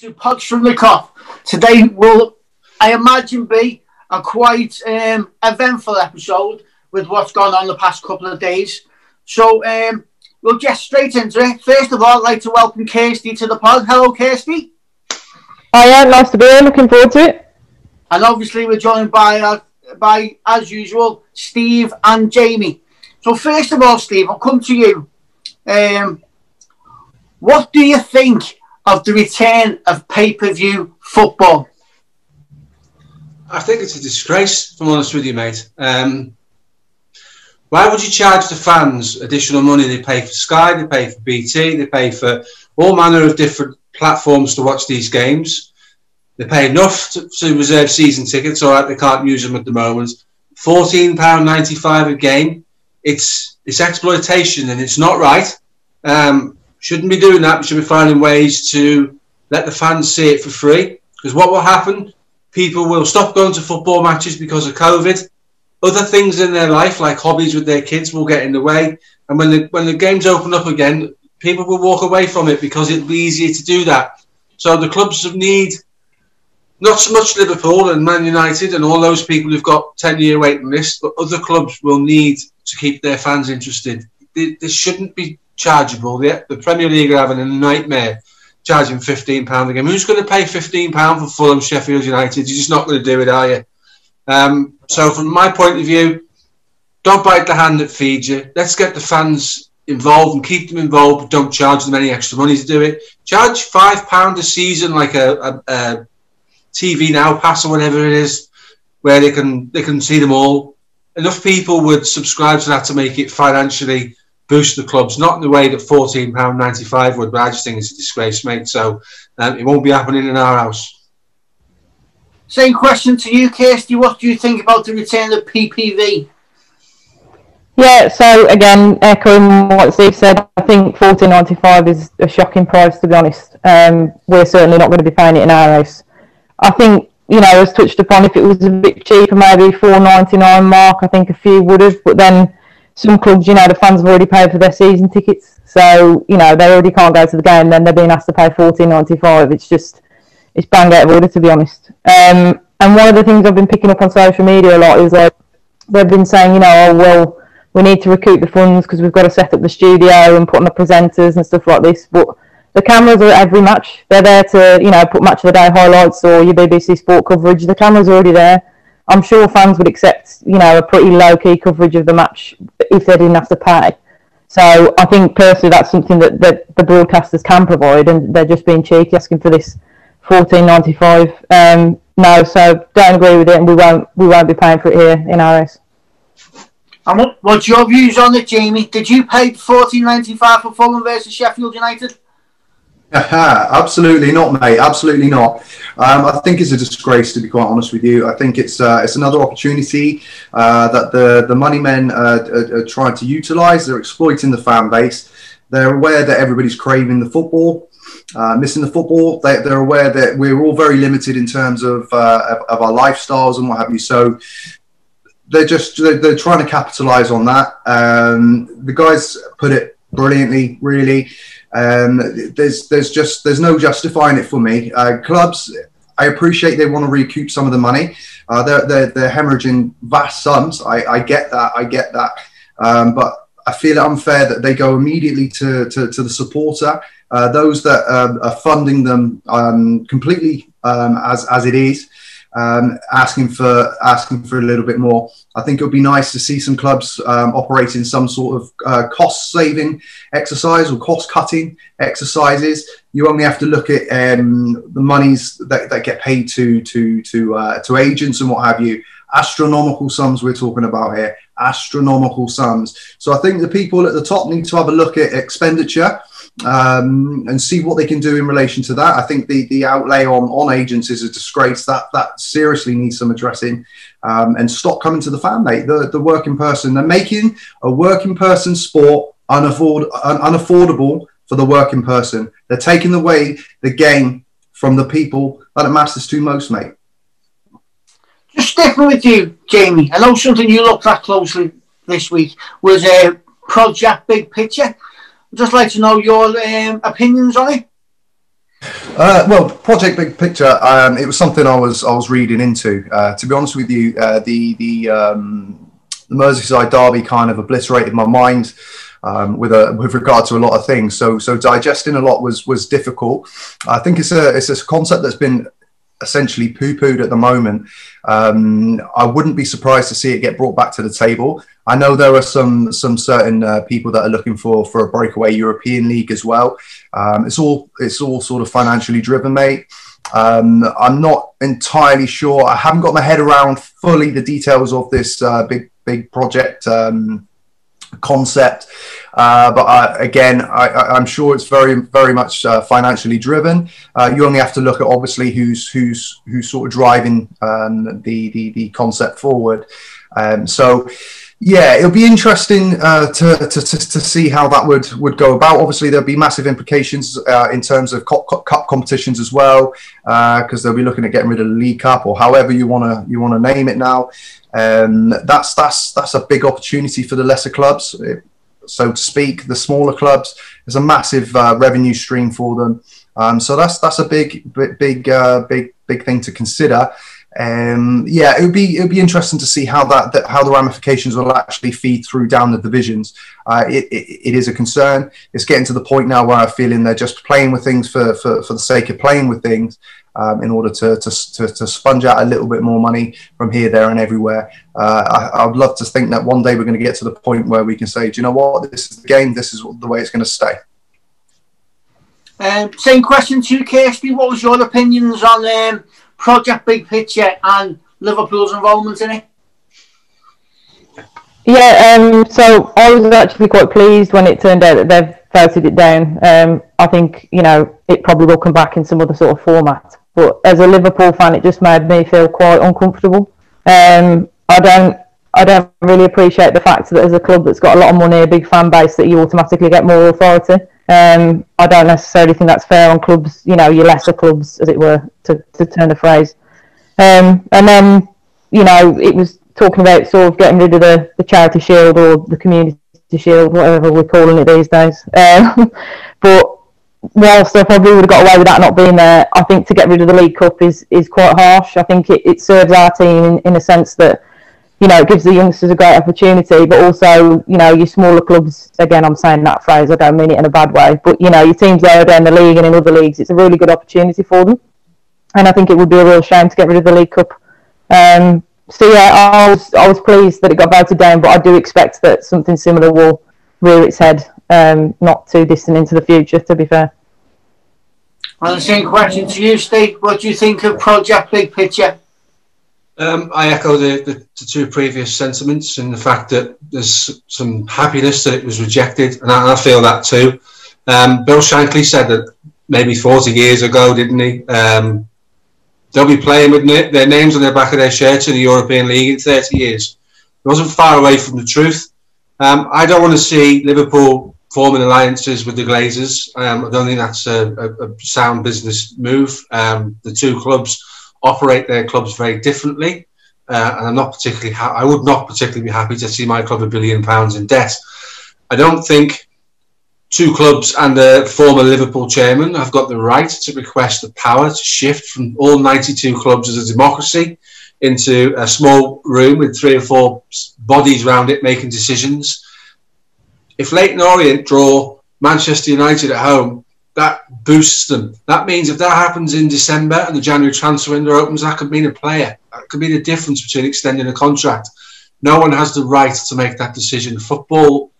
to Pods from the Cop. Today will, I imagine, be a quite eventful episode with what's gone on the past couple of days. So we'll get straight into it. First of all, I'd like to welcome Kirsty to the pod. Hello, Kirsty. Hiya, nice to be here. Looking forward to it. And obviously we're joined by, as usual, Steve and Jamie. So first of all, Steve, I'll come to you. What do you think of the return of pay-per-view football? I think it's a disgrace, if I'm honest with you, mate. Why would you charge the fans additional money? They pay for Sky, they pay for BT, they pay for all manner of different platforms to watch these games. They pay enough to reserve season tickets, all right, they can't use them at the moment. £14.95 a game. It's exploitation and it's not right. Shouldn't be doing that. We should be finding ways to let the fans see it for free. Because what will happen? People will stop going to football matches because of COVID. Other things in their life, like hobbies with their kids, will get in the way. And when the games open up again, people will walk away from it because it'll be easier to do that. So the clubs need, not so much Liverpool and Man United and all those people who've got 10-year waiting lists, but other clubs will need to keep their fans interested. This shouldn't be chargeable. The Premier League are having a nightmare charging £15 a game. Who's going to pay £15 for Fulham, Sheffield United? You're just not going to do it, are you? So from my point of view, don't bite the hand that feeds you. Let's get the fans involved and keep them involved, but don't charge them any extra money to do it. Charge £5 a season, like a TV Now pass or whatever it is, where they can see them all. Enough people would subscribe to that to make it financially boost the clubs, not in the way that £14.95 would, but I just think it's a disgrace, mate. So it won't be happening in our house. Same question to you, Kirsty. What do you think about the return of PPV? Yeah, so again, echoing what Steve said, I think £14.95 is a shocking price, to be honest. We're certainly not going to be paying it in our house. I think, as touched upon, if it was a bit cheaper, maybe £4.99 mark, I think a few would have, but then some clubs, the fans have already paid for their season tickets, so they already can't go to the game. Then they're being asked to pay £14.95. It's bang out of order, to be honest. And one of the things I've been picking up on social media a lot is like they've been saying, we need to recoup the funds because we've got to set up the studio and put on the presenters and stuff like this. But the cameras are at every match. They're there to put match of the day highlights or your BBC Sport coverage. The cameras are already there. I'm sure fans would accept, a pretty low-key coverage of the match if they didn't have to pay. So I think personally that's something that the broadcasters can provide, and they're just being cheeky asking for this £14.95. No, so don't agree with it, and we won't be paying for it here in our house. And what's your views on it, Jamie? Did you pay £14.95 for Fulham versus Sheffield United? Absolutely not, mate. Absolutely not. I think it's a disgrace, to be quite honest with you. I think it's another opportunity that the money men are trying to utilise. They're exploiting the fan base. They're aware that everybody's craving the football, missing the football. They're aware that we're all very limited in terms of our lifestyles and what have you. So they're trying to capitalise on that. The guys put it brilliantly, really. There's no justifying it for me. Clubs, I appreciate they want to recoup some of the money. They're hemorrhaging vast sums. I get that. But I feel it unfair that they go immediately to the supporter. Those that are funding them completely as it is. Asking for a little bit more. I think it would be nice to see some clubs operating some sort of cost-saving exercise or cost-cutting exercises. You only have to look at the monies that get paid to agents and what have you. Astronomical sums we're talking about here. Astronomical sums. So I think the people at the top need to have a look at expenditure and see what they can do in relation to that. I think the outlay on agents is a disgrace. That seriously needs some addressing, and stop coming to the fan, mate. The working person. They're making a working person sport unaffordable for the working person. They're taking away the game from the people that it matters to most, mate. Just sticking with you, Jamie, I know something you looked at closely this week was Project Big Picture. I'd just like to know your opinions on it. Well, Project Big Picture. It was something I was reading into. To be honest with you, the Merseyside derby kind of obliterated my mind with regard to a lot of things. So digesting a lot was difficult. I think it's a concept that's been essentially poo-pooed at the moment. I wouldn't be surprised to see it get brought back to the table. I know there are some certain people that are looking for a breakaway European league as well. It's all sort of financially driven, mate. I'm not entirely sure. I haven't got my head around fully the details of this big project concept. But I'm sure it's very much financially driven. You only have to look at obviously who's sort of driving the concept forward. So yeah, it'll be interesting to see how that would go about. Obviously, there'll be massive implications in terms of cup competitions as well, because they'll be looking at getting rid of the League Cup or however you want to name it now. That's a big opportunity for the lesser clubs, so to speak. The smaller clubs, there's a massive revenue stream for them. So that's a big thing to consider. Yeah, it would be interesting to see how the ramifications will actually feed through down the divisions. It is a concern. It's getting to the point now where I'm feeling they're just playing with things for the sake of playing with things, in order to sponge out a little bit more money from here, there, and everywhere. I would love to think that one day we're going to get to the point where we can say, do you know what, this is the game. This is the way it's going to stay. Same question to you, Kirsty. What was your opinions on Project Big Picture and Liverpool's involvement in it? Yeah, so I was actually quite pleased when it turned out that they've voted it down. I think, it probably will come back in some other sort of format. But as a Liverpool fan, it just made me feel quite uncomfortable. I don't really appreciate the fact that as a club that's got a lot of money, a big fan base, that you automatically get more authority. I don't necessarily think that's fair on clubs, your lesser clubs, as it were, to turn the phrase. And then, it was talking about sort of getting rid of the charity shield or the community shield, whatever we're calling it these days. But whilst I probably would have got away with that not being there, I think to get rid of the League Cup is quite harsh. I think it serves our team in a sense that, it gives the youngsters a great opportunity, but also, your smaller clubs, again, I'm saying that phrase, I don't mean it in a bad way, but, your teams there down the league and in other leagues, it's a really good opportunity for them. And I think it would be a real shame to get rid of the League Cup. So, yeah, I was pleased that it got voted down, but I do expect that something similar will rear its head, not too distant into the future, to be fair. And the same question to you, Steve. What do you think of Project Big Picture? I echo the two previous sentiments in the fact that there's some happiness that it was rejected, and I feel that too. Bill Shankly said that maybe 40 years ago, didn't he? They'll be playing with their names on the back of their shirts in the European League in 30 years. It wasn't far away from the truth. I don't want to see Liverpool forming alliances with the Glazers. I don't think that's a sound business move. The two clubs operate their clubs very differently, and I would not particularly be happy to see my club £1 billion in debt. I don't think two clubs and a former Liverpool chairman have got the right to request the power to shift from all 92 clubs as a democracy into a small room with 3 or 4 bodies around it making decisions. If Leyton Orient draw Manchester United at home, that boosts them. That means if that happens in December and the January transfer window opens, that could mean a player. That could be the difference between extending a contract. No one has the right to make that decision. Football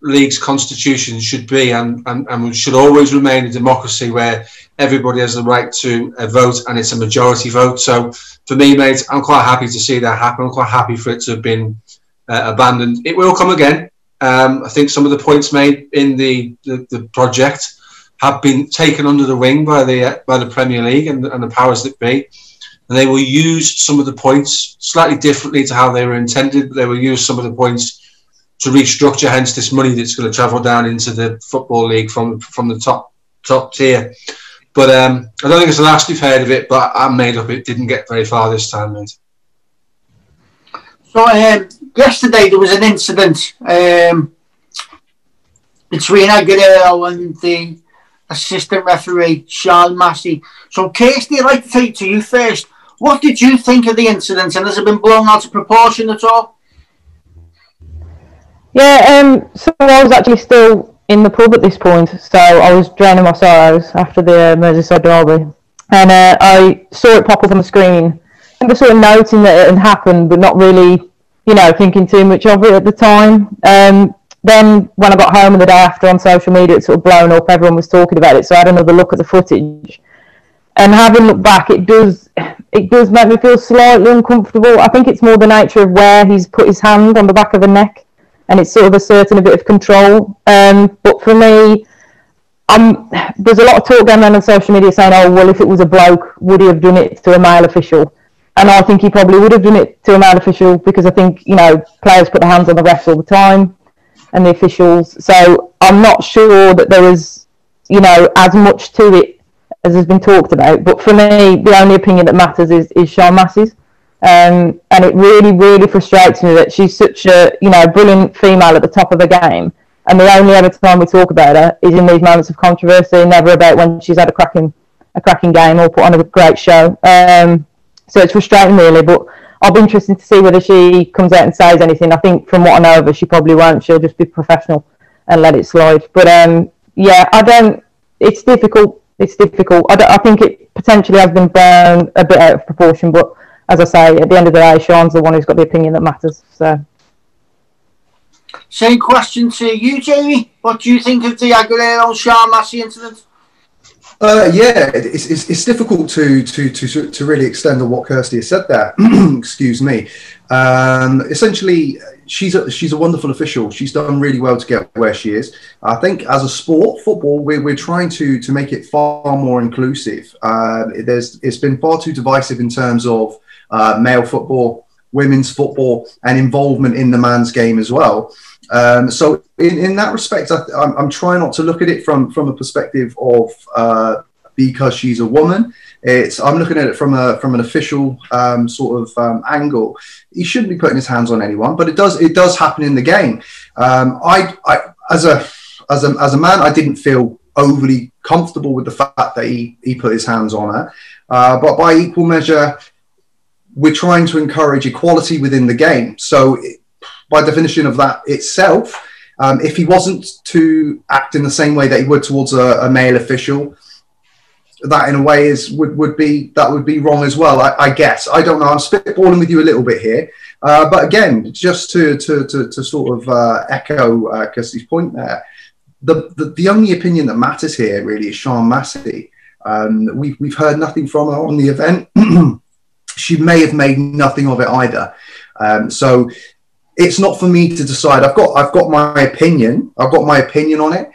league's constitution should be and should always remain a democracy where everybody has the right to vote, and it's a majority vote. So for me, mate, I'm quite happy to see that happen. I'm quite happy for it to have been abandoned. It will come again. I think some of the points made in the project have been taken under the wing by the Premier League and the powers that be, and they will use some of the points slightly differently to how they were intended. But they will use some of the points to restructure, hence this money that's going to travel down into the Football League from the top tier. But I don't think it's the last we've heard of it, but I'm made up it didn't get very far this time, mate. So yesterday there was an incident between Aguero and the assistant referee Sean Massey. So, Kirsty, I'd like to take to you first. What did you think of the incident, and has it been blown out of proportion at all? Yeah, so I was actually still in the pub at this point, so I was drowning my sorrows after the Merseyside derby, and I saw it pop up on the screen. I remember sort of noting that it had happened, but not really, thinking too much of it at the time. Then when I got home and the day after on social media, it sort of blown up. Everyone was talking about it, so I had another look at the footage. And having looked back, it does make me feel slightly uncomfortable. I think it's more the nature of where he's put his hand on the back of the neck, and it's sort of asserting a bit of control. But for me, there's a lot of talk going on social media saying, oh, well, if it was a bloke, would he have done it to a male official? And I think he probably would have done it to a male official, because I think, players put their hands on the refs all the time and the officials. So I'm not sure that there is, as much to it as has been talked about. But for me, the only opinion that matters is Sean Massey's. And it really, really frustrates me that she's such a, brilliant female at the top of the game. And the only other time we talk about her is in these moments of controversy, never about when she's had a cracking game or put on a great show. So it's frustrating, really, but I'll be interested to see whether she comes out and says anything. I think from what I know of her, she probably won't. She'll just be professional and let it slide. But it's difficult. I think it potentially has been blown a bit out of proportion, but as I say, at the end of the day, Sean's the one who's got the opinion that matters. So, same question to you, Jamie. What do you think of the Aguilera-Sean Massey incident? It's difficult to really extend on what Kirsty has said there. Excuse me. Essentially, she's a wonderful official. She's done really well to get where she is. I think as a sport, football, we're trying to make it far more inclusive. It's been far too divisive in terms of male football, women's football, and involvement in the man's game as well. So in that respect, I'm trying not to look at it from a perspective of because she's a woman. I'm looking at it from an official angle. He shouldn't be putting his hands on anyone, but it does happen in the game. As a man, I didn't feel overly comfortable with the fact that he put his hands on her. But by equal measure, we're trying to encourage equality within the game. So by definition of that itself, if he wasn't to act in the same way that he would towards a male official, that in a way would be wrong as well. I guess. I don't know. I'm spitballing with you a little bit here, but again, just to sort of echo Kirsty's point there, the only opinion that matters here really is Sean Massey. We've heard nothing from her on the event. She may have made nothing of it either. So it's not for me to decide. I've got my opinion. I've got my opinion on it.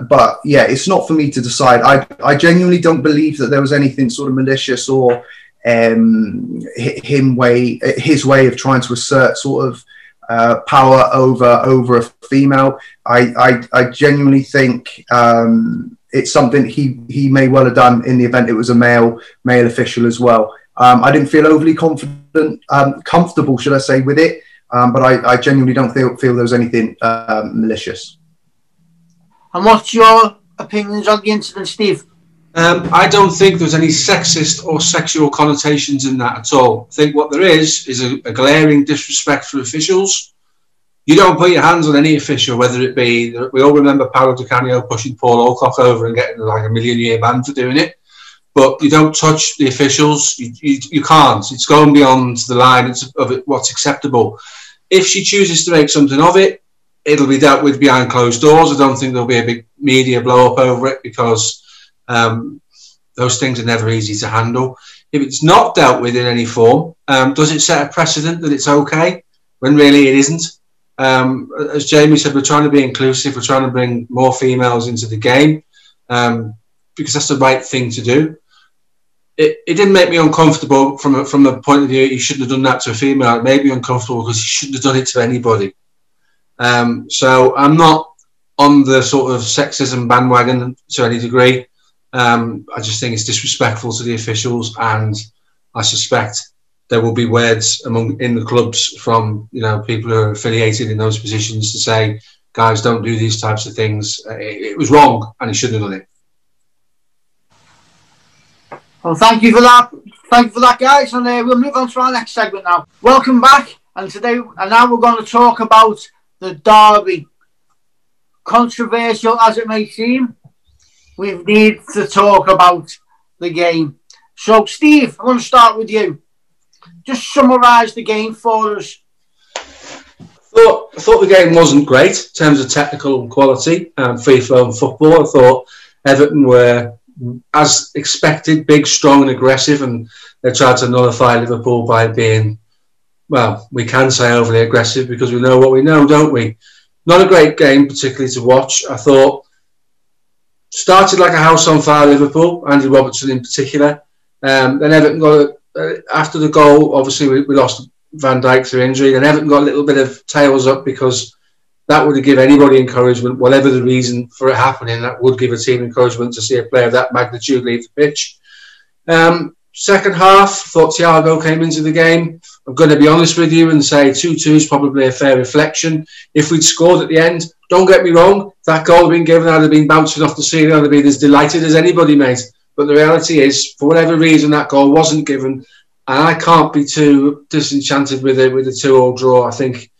But yeah, it's not for me to decide. I genuinely don't believe that there was anything sort of malicious or his way of trying to assert sort of power over a female. I genuinely think it's something he may well have done in the event it was a male official as well. I didn't feel overly comfortable, should I say, with it. But I genuinely don't feel there was anything malicious. And what's your opinions on the incident, Steve? I don't think there's any sexist or sexual connotations in that at all. I think what there is a glaring disrespect for officials. You don't put your hands on any official, whether it be, we all remember Paolo Di Canio pushing Paul Alcock over and getting like a $1 million ban for doing it. But you don't touch the officials. You can't. It's going beyond the line of what's acceptable. If she chooses to make something of it, it'll be dealt with behind closed doors. I don't think there'll be a big media blow up over it because those things are never easy to handle. If it's not dealt with in any form, does it set a precedent that it's okay when really it isn't? As Jamie said, we're trying to be inclusive. We're trying to bring more females into the game because that's the right thing to do. It didn't make me uncomfortable from the point of view he shouldn't have done that to a female. It made me uncomfortable because he shouldn't have done it to anybody. So I'm not on the sort of sexism bandwagon to any degree. I just think it's disrespectful to the officials, and I suspect there will be words in the clubs from people who are affiliated in those positions to say, guys, don't do these types of things. It was wrong, and he shouldn't have done it. Well, thank you for that. Thank you for that, guys. And we'll move on to our next segment now. Welcome back. And now we're going to talk about the derby. Controversial as it may seem, we need to talk about the game. So, Steve, I'm going to start with you. Just summarise the game for us. I thought the game wasn't great in terms of technical quality and free-flowing football. I thought Everton were, as expected, big, strong and aggressive, and they tried to nullify Liverpool by being, well, we can say overly aggressive because we know what we know, don't we? Not a great game, particularly to watch. I thought started like a house on fire, Liverpool, Andy Robertson in particular. Then Everton got, after the goal, obviously we lost Van Dijk through injury. Then Everton got a little bit of tails up because that would give anybody encouragement, whatever the reason for it happening, that would give a team encouragement to see a player of that magnitude leave the pitch. Second half, thought Thiago came into the game. I'm going to be honest with you and say 2-2 is probably a fair reflection. If we'd scored at the end, don't get me wrong, if that goal had been given, I'd have been bouncing off the ceiling, I'd have been as delighted as anybody, mate. But the reality is, for whatever reason, that goal wasn't given, and I can't be too disenchanted with it, with a 2-2 draw. I think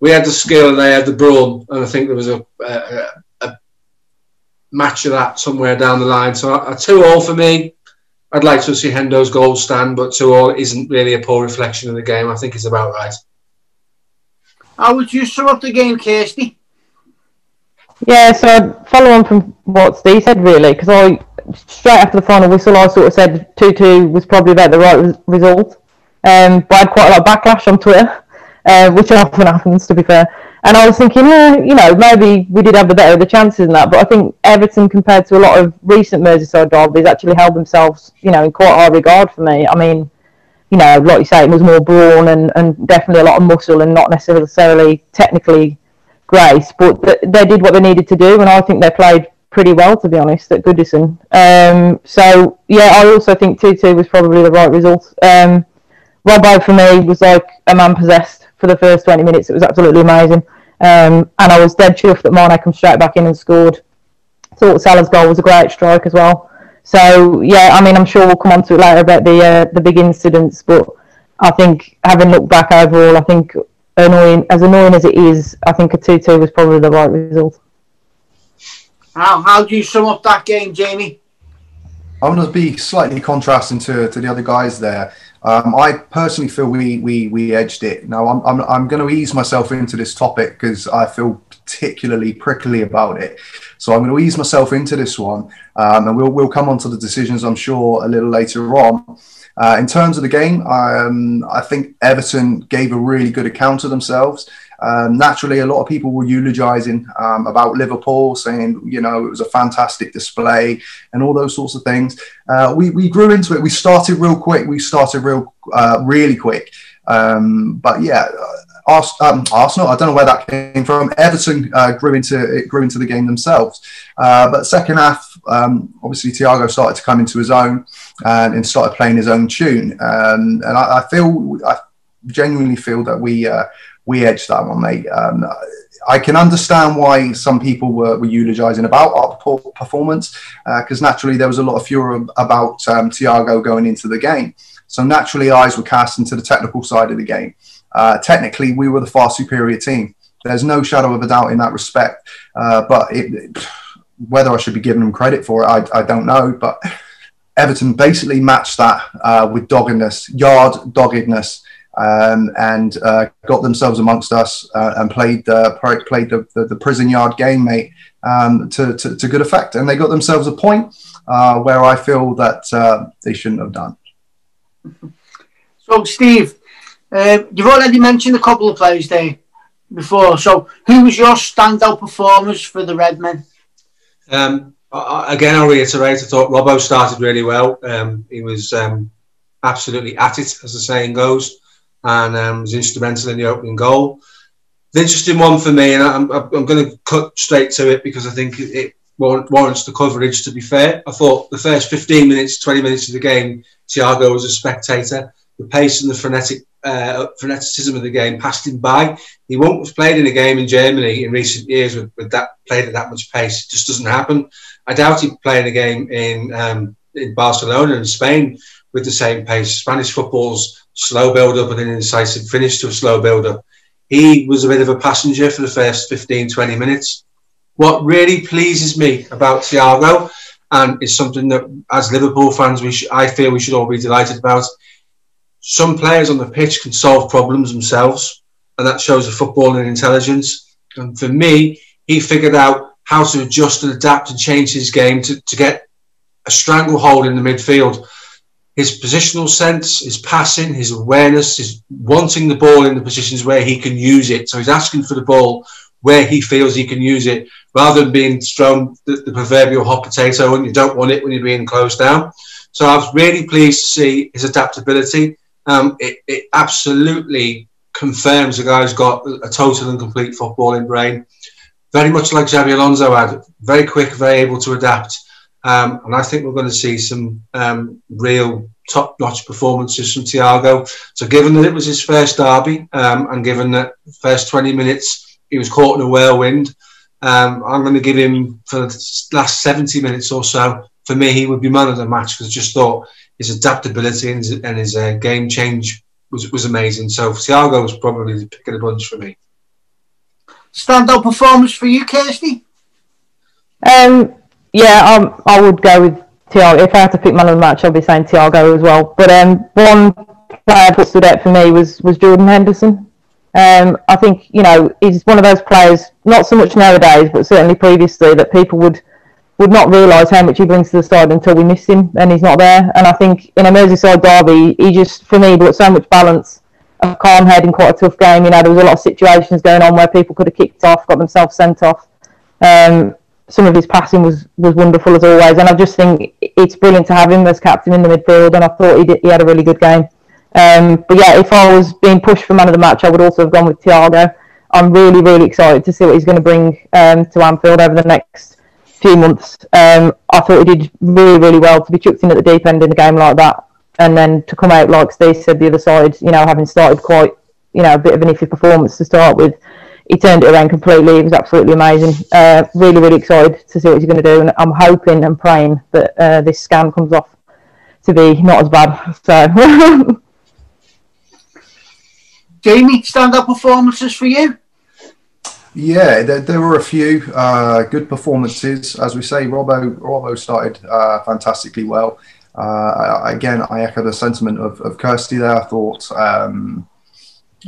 we had the skill and they had the brawn, and I think there was a match of that somewhere down the line. So a 2-2 for me. I'd like to see Hendo's goal stand, but 2-2 isn't really a poor reflection of the game. I think it's about right. How would you sum up the game, Kirsty? Yeah, so I'd follow on from what Steve said, really, because straight after the final whistle, I sort of said 2-2 was probably about the right result. But I had quite a lot of backlash on Twitter, which often happens, to be fair. And I was thinking, maybe we did have the better of the chances in that. But I think Everton, compared to a lot of recent Merseyside derbies, actually held themselves, in quite high regard for me. I mean, like you say, it was more brawn and definitely a lot of muscle and not necessarily technically grace. But they did what they needed to do, and I think they played pretty well, to be honest, at Goodison. So, yeah, I also think 2-2 was probably the right result. Robbo, for me, was like a man possessed for the first 20 minutes. It was absolutely amazing. And I was dead chuffed that Mane come straight back in and scored. Thought Salah's goal was a great strike as well. So, yeah, I mean, I'm sure we'll come on to it later about the big incidents, but I think, having looked back overall, I think annoying as it is, I think a 2-2 was probably the right result. How do you sum up that game, Jamie? I'm going to be slightly contrasting to the other guys there. I personally feel we edged it. Now I'm going to ease myself into this topic because I feel particularly prickly about it. So I'm going to ease myself into this one, and we'll come on to the decisions, I'm sure, a little later on. In terms of the game, I think Everton gave a really good account of themselves. Naturally, a lot of people were eulogising about Liverpool, saying, it was a fantastic display and all those sorts of things. We grew into it. We started real quick. We started really quick. But yeah, Arsenal, I don't know where that came from. Everton grew into the game themselves. But second half, obviously Thiago started to come into his own and started playing his own tune. And I genuinely feel that we edged that one, mate. I can understand why some people were eulogising about our performance, because naturally there was a lot of furor about Thiago going into the game. So naturally eyes were cast into the technical side of the game. Technically, we were the far superior team. There's no shadow of a doubt in that respect. But whether I should be giving them credit for it, I don't know. But Everton basically matched that with doggedness, and got themselves amongst us and played the prison yard game, mate, to good effect. And they got themselves a point where I feel that they shouldn't have done. So, Steve, you've already mentioned a couple of players there before. So, who was your standout performers for the Redmen? Again, I'll reiterate, I thought Robbo started really well. He was absolutely at it, as the saying goes, and was instrumental in the opening goal. The interesting one for me, and I'm going to cut straight to it because I think it warrants the coverage, to be fair. I thought the first 15 minutes, 20 minutes of the game, Thiago was a spectator. the pace and the freneticism of the game passed him by. He won't have played in a game in Germany in recent years with that played at that much pace. It just doesn't happen. I doubt he'd play in a game in Barcelona and Spain with the same pace. Spanish football's slow build-up and an incisive finish to a slow build-up. He was a bit of a passenger for the first 15, 20 minutes. What really pleases me about Thiago, and is something that as Liverpool fans I feel we should all be delighted about, some players on the pitch can solve problems themselves, and that shows a footballing intelligence. And for me, he figured out how to adjust and adapt and change his game to get a stranglehold in the midfield. His positional sense, his passing, his awareness, his wanting the ball in the positions where he can use it. So he's asking for the ball where he feels he can use it, rather than being thrown the proverbial hot potato and you don't want it when you're being closed down. So I was really pleased to see his adaptability. It absolutely confirms the guy's got a total and complete footballing brain. Very much like Xabi Alonso had. Very quick, very able to adapt. And I think we're going to see some real top-notch performances from Thiago. So given that it was his first derby, and given that the first 20 minutes he was caught in a whirlwind, I'm going to give him, for the last 70 minutes or so, for me, he would be man of the match, because I just thought his adaptability and his game change was amazing. So Thiago was probably the pick of the bunch for me. Standout performance for you, Kirsty? Yeah, I would go with Thiago. If I had to pick man of the match, I'd be saying Thiago as well. But one player that stood out for me was Jordan Henderson. I think, he's one of those players, not so much nowadays, but certainly previously, that people would not realise how much he brings to the side until we miss him and he's not there. And I think in a Merseyside derby, he just, for me, brought so much balance, a calm head in quite a tough game. There was a lot of situations going on where people could have kicked off, got themselves sent off. Some of his passing was wonderful as always, and I just think it's brilliant to have him as captain in the midfield, and I thought he had a really good game. But yeah, if I was being pushed for man of the match, I would also have gone with Thiago. I'm really, really excited to see what he's going to bring to Anfield over the next few months. I thought he did really, really well to be chucked in at the deep end in a game like that, and then to come out, like Steve said, the other side, having started quite, a bit of an iffy performance to start with, he turned it around completely. It was absolutely amazing. Really, really excited to see what he's going to do, and I'm hoping and praying that this scan comes off to be not as bad. So. Jamie, stand-up performances for you? Yeah, there were a few good performances. As we say, Robbo started fantastically well. Again, I echo the sentiment of Kirsty there.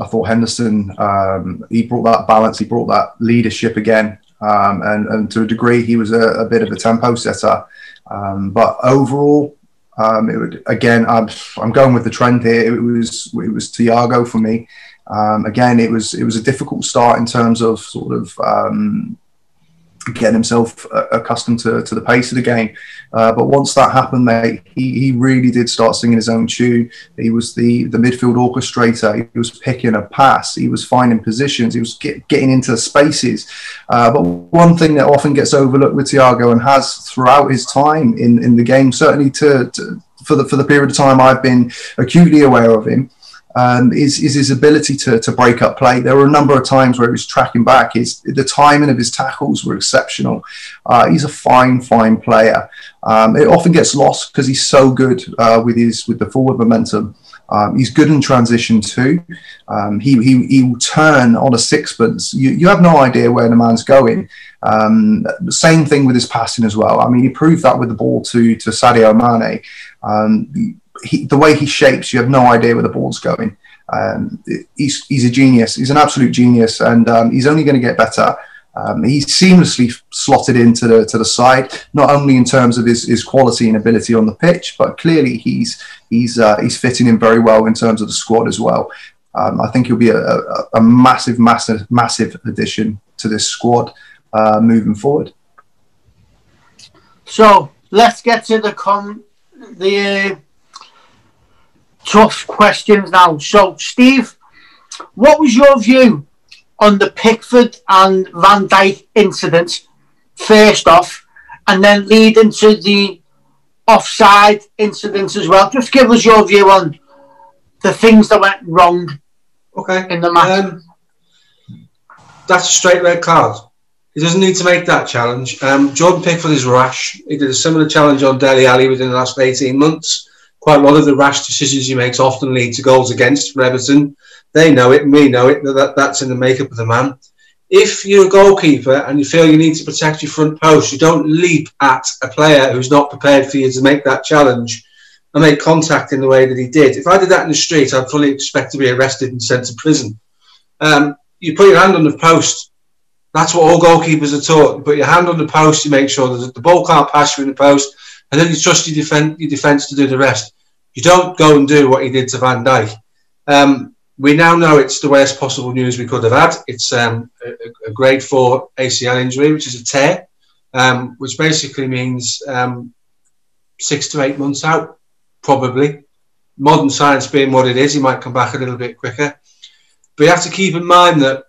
I thought Henderson, he brought that balance, he brought that leadership again, and to a degree, he was a bit of a tempo setter. But overall, I'm going with the trend here. It was Thiago for me. Again, it was a difficult start in terms of sort of getting himself accustomed to the pace of the game. But once that happened, mate, he really did start singing his own tune. He was the midfield orchestrator. He was picking a pass. He was finding positions. He was getting into spaces. But one thing that often gets overlooked with Thiago, and has throughout his time in the game, certainly for the period of time I've been acutely aware of him, is his ability to break up play. There were a number of times where he was tracking back. The timing of his tackles were exceptional. He's a fine player. It often gets lost because he's so good with the forward momentum. He's good in transition too. He will turn on a sixpence. You have no idea where the man's going. The same thing with his passing as well. I mean, he proved that with the ball to Sadio Mane. The way he shapes, you have no idea where the ball's going. He's a genius. He's an absolute genius, and he's only going to get better. He's seamlessly slotted into the side, not only in terms of his quality and ability on the pitch, but clearly he's fitting in very well in terms of the squad as well. I think he'll be a massive addition to this squad moving forward. So let's get to the tough questions now. So, Steve, what was your view on the Pickford and Van Dijk incident, first off, and then lead into the offside incident as well? Just give us your view on the things that went wrong in the match. That's a straight red card. He doesn't need to make that challenge. Jordan Pickford is rash. He did a similar challenge on Dele Alli within the last 18 months. Quite one of the rash decisions he makes often lead to goals against for Everton. They know it and we know it. That's in the makeup of the man. If you're a goalkeeper and you feel you need to protect your front post, you don't leap at a player who's not prepared for you to make that challenge and make contact in the way that he did. If I did that in the street, I'd fully expect to be arrested and sent to prison. You put your hand on the post. That's what all goalkeepers are taught. You put your hand on the post, you make sure that the ball can't pass you in the post, and then you trust your defence to do the rest. You don't go and do what he did to Van Dijk. We now know it's the worst possible news we could have had. It's a grade 4 ACL injury, which is a tear, which basically means 6 to 8 months out, probably. Modern science being what it is, he might come back a little bit quicker. But you have to keep in mind that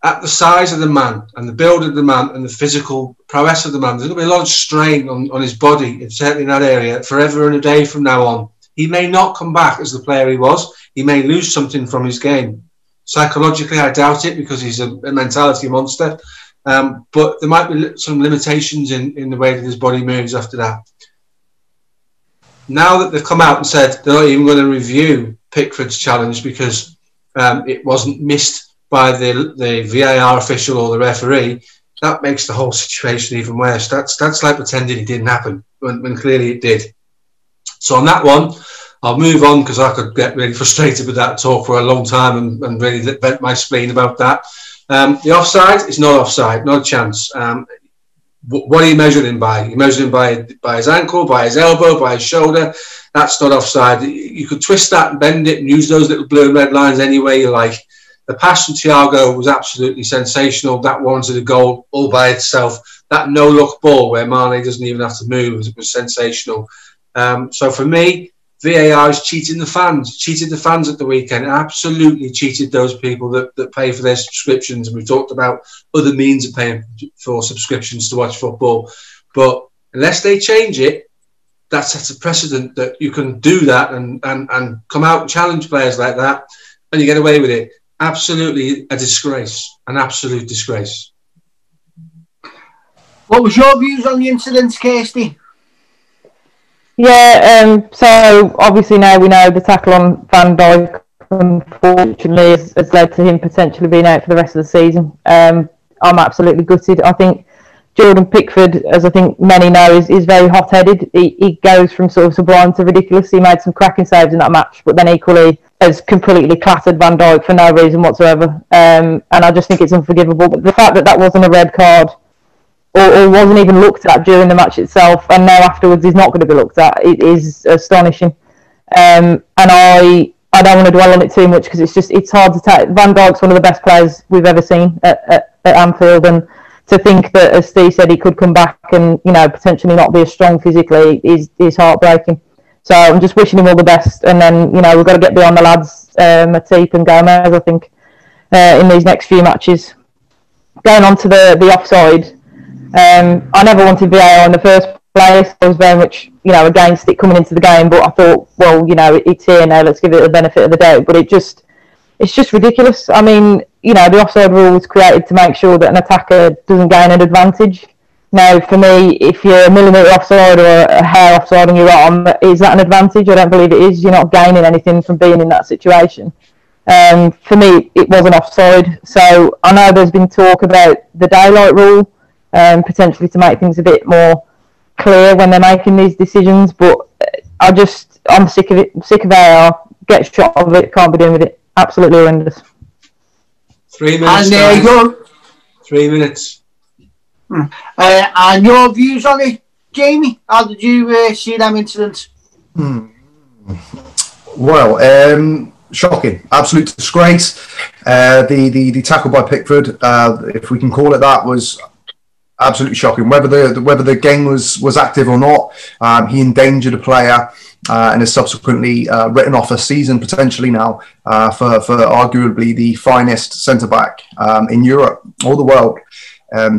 at the size of the man and the build of the man and the physical prowess of the man, there's going to be a lot of strain on his body, certainly in that area, forever and a day from now on. He may not come back as the player he was. He may lose something from his game. Psychologically, I doubt it because he's a mentality monster. But there might be some limitations in the way that his body moves after that. Now that they've come out and said they're not even going to review Pickford's challenge because it wasn't missed by the VAR official or the referee, that makes the whole situation even worse. That's like pretending it didn't happen when clearly it did. So on that one, I'll move on because I could get really frustrated with that talk for a long time and really vent my spleen about that. The offside is not offside, not a chance. What are you measuring by? You're measuring by his ankle, by his elbow, by his shoulder. That's not offside. You could twist that and bend it and use those little blue and red lines any way you like. The pass from Thiago was absolutely sensational. That warranted a goal all by itself. That no-look ball where Mane doesn't even have to move was sensational. So for me, VAR is cheating the fans. Cheated the fans at the weekend. Absolutely cheated those people that pay for their subscriptions. And we've talked about other means of paying for subscriptions to watch football. But unless they change it, that sets a precedent that you can do that and come out and challenge players like that and you get away with it. Absolutely a disgrace. An absolute disgrace. What was your views on the incident, Kirsty? Yeah, so obviously now we know the tackle on Van Dijk unfortunately has led to him potentially being out for the rest of the season. I'm absolutely gutted. I think Jordan Pickford, as I think many know, is very hot-headed. He goes from sort of sublime to ridiculous. He made some cracking saves in that match, but then equally has completely clattered Van Dijk for no reason whatsoever. And I just think it's unforgivable. But the fact that wasn't a red card or wasn't even looked at during the match itself, and now afterwards is not going to be looked at, it is astonishing. And I don't want to dwell on it too much because it's hard to take. Van Dijk's one of the best players we've ever seen at Anfield, and to think that, as Steve said, he could come back and potentially not be as strong physically is heartbreaking. So I'm just wishing him all the best, and then we've got to get beyond the lads, Matip and Gomez, I think, in these next few matches. Going on to the offside. I never wanted VAR in the first place. I was very much, against it coming into the game. But I thought, well, it's here now. Let's give it the benefit of the doubt. But it's just ridiculous. I mean, the offside rule was created to make sure that an attacker doesn't gain an advantage. Now, for me, if you're a millimetre offside or a hair offside on your arm, is that an advantage? I don't believe it is. You're not gaining anything from being in that situation. For me, it wasn't offside. So I know there's been talk about the daylight rule. Potentially to make things a bit more clear when they're making these decisions, but I'm sick of it. I'm sick of VAR. Get shot of it. Can't be doing with it. Absolutely horrendous. 3 minutes. And 3 minutes. And your views on it, Jamie? How did you see them incidents? Well, shocking, absolute disgrace. The tackle by Pickford, if we can call it that, was absolutely shocking. Whether the game was active or not, he endangered a player and has subsequently written off a season potentially now for arguably the finest centre back in Europe or the world.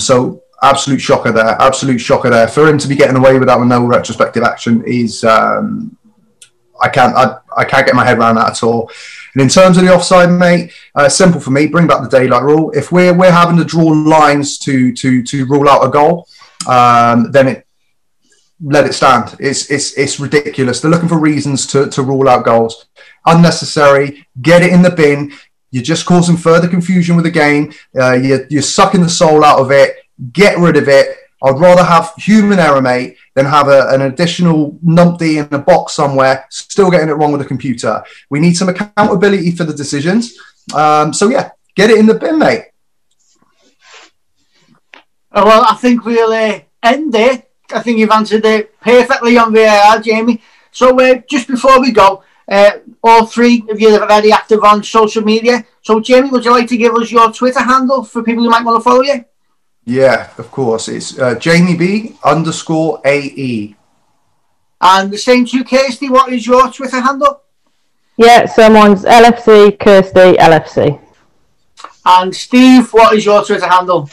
So absolute shocker there. For him to be getting away with that with no retrospective action is I can't get my head around that at all. And in terms of the offside, mate, simple for me. Bring back the daylight rule. If we're having to draw lines to rule out a goal, then let it stand. It's ridiculous. They're looking for reasons to rule out goals. Unnecessary. Get it in the bin. You're just causing further confusion with the game. You're sucking the soul out of it. Get rid of it. I'd rather have human error, mate, than have an additional numpty in a box somewhere, still getting it wrong with a computer. We need some accountability for the decisions. So, yeah, get it in the bin, mate. Oh, well, I think we'll end there. I think you've answered it perfectly on VAR, Jamie. So, just before we go, all three of you are very active on social media. So, Jamie, would you like to give us your Twitter handle for people who might want to follow you? Yeah, of course. It's JamieB_AE. And the same to Kirsty, what is your Twitter handle? Yeah, so mine's LFC Kirsty LFC. And Steve, what is your Twitter handle?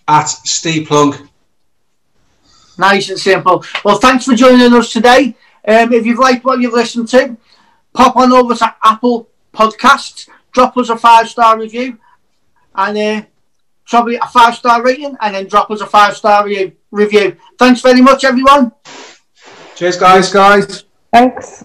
@StevePlug. Nice and simple. Well, thanks for joining us today. If you've liked what you've listened to, pop on over to Apple Podcasts, drop us a 5-star review, and probably a 5-star rating, and then drop us a 5-star review. Thanks very much, everyone. Cheers, guys. Thanks.